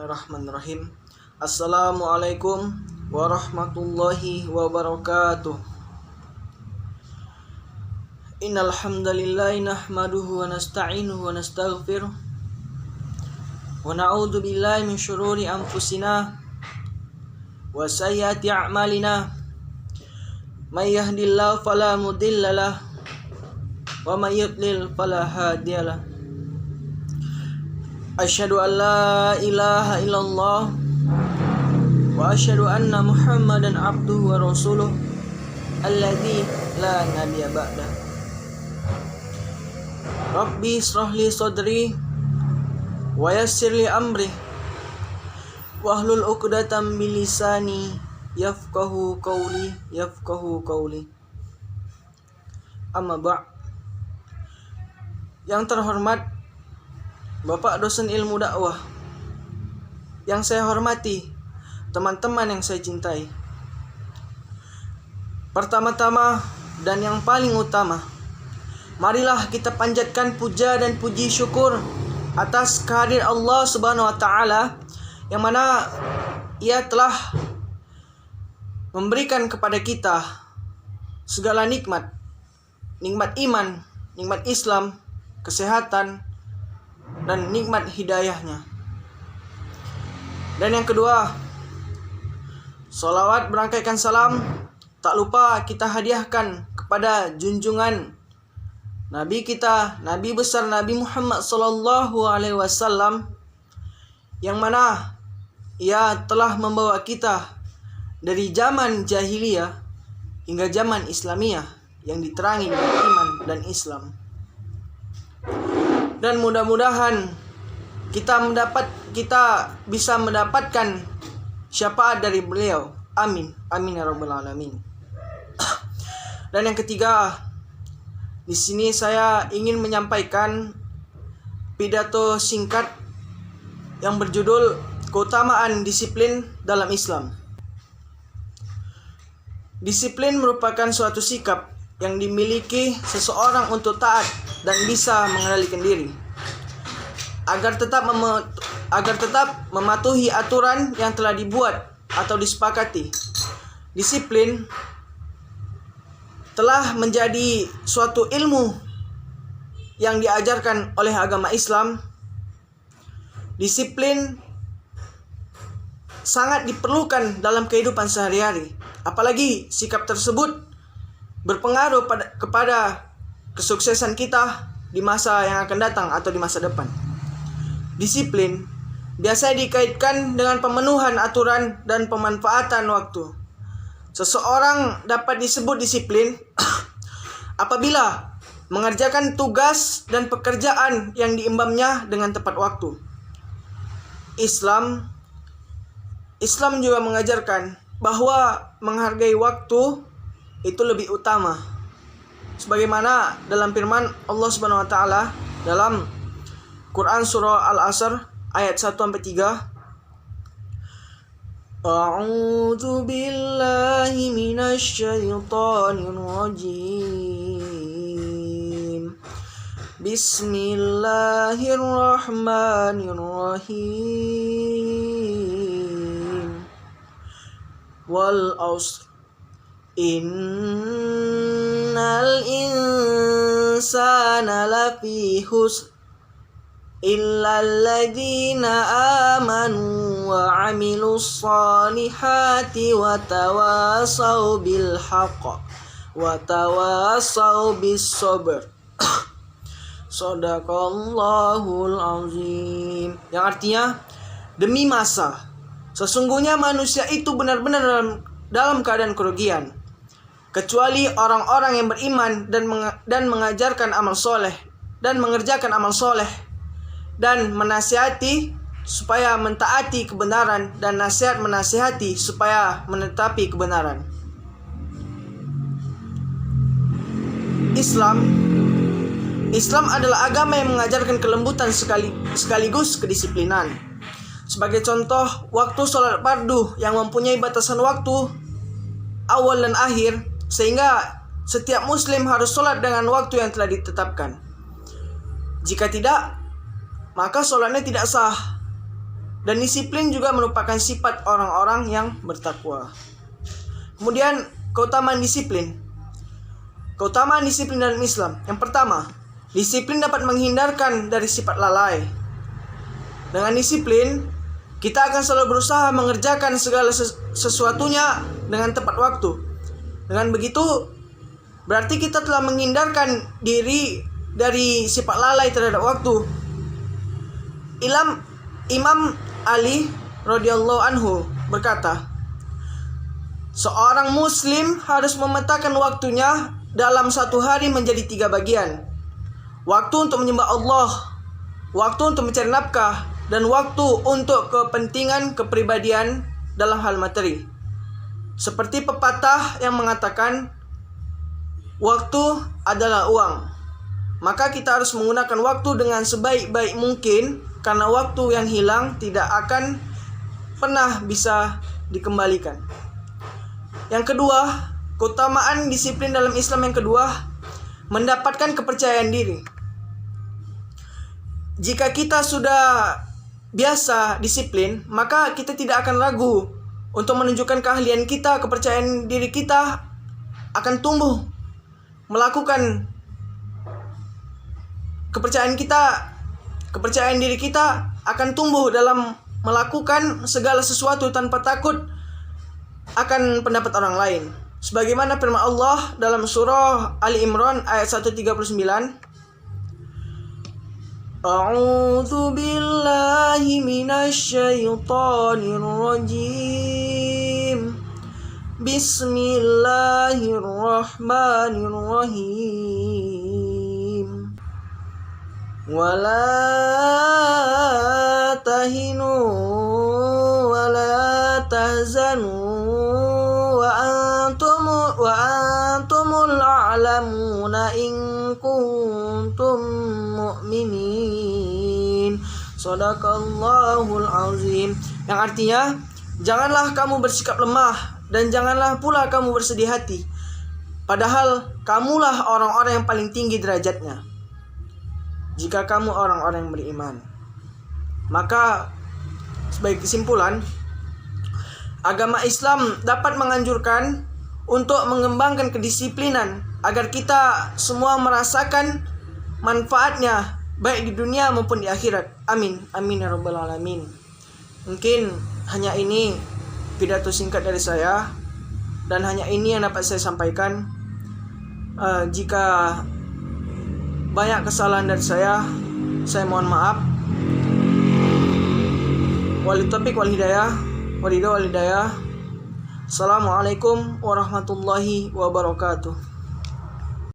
Bismillahirrahmanirrahim. Assalamualaikum warahmatullahi wabarakatuh. Innal hamdalillah nahmaduhu wa nasta'inuhu wa nastaghfiruh wa na'udzu billahi min syururi anfusina wa sayyiati a'malina. May yahdihillahu fala mudhillalah wa may yudlil fala hadiyalah. Asyhadu an la ilaha illallah wa asyhadu anna Muhammadan abduhu wa rasuluh alladzi la nabiyya ba'da. Rabbi ishrah li sadri wa yassir li amri wahlul 'uqdatam min lisani yafqahu qawli. Amma ba'. Yang terhormat Bapak dosen ilmu dakwah yang saya hormati, teman-teman yang saya cintai. Pertama-tama dan yang paling utama, marilah kita panjatkan puja dan puji syukur atas kehadiran Allah Subhanahu wa taala yang mana Ia telah memberikan kepada kita segala nikmat iman, nikmat Islam, kesehatan, dan nikmat hidayahnya. Dan yang kedua, salawat berangkaikan salam tak lupa kita hadiahkan kepada junjungan Nabi kita, Nabi besar Nabi Muhammad sallallahu alaihi wasallam, yang mana Ia telah membawa kita dari zaman jahiliyah hingga zaman Islamiyah yang diterangi dengan iman dan Islam. Dan mudah-mudahan kita bisa mendapatkan syafaat dari beliau. Amin. Amin ya rabbal alamin. Dan yang ketiga, di sini saya ingin menyampaikan pidato singkat yang berjudul Keutamaan Disiplin dalam Islam. Disiplin merupakan suatu sikap yang dimiliki seseorang untuk taat dan bisa mengendalikan diri agar tetap mematuhi aturan yang telah dibuat atau disepakati. Disiplin telah menjadi suatu ilmu yang diajarkan oleh agama Islam. Disiplin sangat diperlukan dalam kehidupan sehari-hari, apalagi sikap tersebut berpengaruh kepada kesuksesan kita di masa yang akan datang atau di masa depan. Disiplin biasanya dikaitkan dengan pemenuhan aturan dan pemanfaatan waktu. Seseorang dapat disebut disiplin apabila mengerjakan tugas dan pekerjaan yang diembannya dengan tepat waktu. Islam juga mengajarkan bahwa menghargai waktu itu lebih utama, sebagaimana dalam firman Allah Subhanahu wa taala dalam Quran surah Al-Asr ayat 1-3. A'udzu billahi minasy syaithanir rajim. Bismillahirrahmanirrahim. Wal 'ashr Innal insana lafi khusr illal ladzina amanu wa 'amilus solihati wa tawasaw bil haqq wa tawasaw bis sabr. Shadaqallahul azim. Yang artinya, demi masa, sesungguhnya manusia itu benar-benar dalam keadaan kerugian, kecuali orang-orang yang beriman dan mengajarkan amal soleh dan mengerjakan amal soleh dan menasihati supaya mentaati kebenaran dan menasihati supaya menetapi kebenaran. Islam adalah agama yang mengajarkan kelembutan sekaligus kedisiplinan. Sebagai contoh, waktu sholat fardu yang mempunyai batasan waktu awal dan akhir, sehingga setiap muslim harus sholat dengan waktu yang telah ditetapkan. Jika tidak, maka sholatnya tidak sah. Dan disiplin juga merupakan sifat orang-orang yang bertakwa. Kemudian keutamaan disiplin. Keutamaan disiplin dalam Islam. Yang pertama, disiplin dapat menghindarkan dari sifat lalai. Dengan disiplin, kita akan selalu berusaha mengerjakan segala sesuatunya dengan tepat waktu. Dengan begitu, berarti kita telah menghindarkan diri dari sifat lalai terhadap waktu. Imam Ali radhiyallahu anhu berkata, seorang muslim harus memetakan waktunya dalam satu hari menjadi 3 bagian. Waktu untuk menyembah Allah, waktu untuk mencari nafkah, dan waktu untuk kepentingan kepribadian dalam hal materi. Seperti pepatah yang mengatakan, waktu adalah uang. Maka kita harus menggunakan waktu dengan sebaik-baik mungkin, karena waktu yang hilang tidak akan pernah bisa dikembalikan. Yang kedua, keutamaan disiplin dalam Islam yang kedua, mendapatkan kepercayaan diri. Jika kita sudah biasa disiplin, maka kita tidak akan ragu untuk menunjukkan keahlian kita. Kepercayaan diri kita akan tumbuh. Melakukan kepercayaan diri kita akan tumbuh dalam melakukan segala sesuatu tanpa takut akan pendapat orang lain. Sebagaimana firman Allah dalam surah Ali Imran ayat 139, A'udzu billahi minasyaitonir rajim. Bismillahirrahmanirrahim. Wala tahinu wala tahzanu wa antumul a'lamuna in kuntum mu'minin. Shadaqallahul azim. Yang artinya, janganlah kamu bersikap lemah dan janganlah pula kamu bersedih hati, padahal kamulah orang-orang yang paling tinggi derajatnya jika kamu orang-orang yang beriman. Maka sebagai kesimpulan, agama Islam dapat menganjurkan untuk mengembangkan kedisiplinan agar kita semua merasakan manfaatnya baik di dunia maupun di akhirat. Amin. Amin ya rabbal alamin. Mungkin hanya ini pidato singkat dari saya, dan hanya ini yang dapat saya sampaikan. Jika banyak kesalahan dari saya mohon maaf. Wali taufiq wal hidayah. Assalamualaikum warahmatullahi wabarakatuh.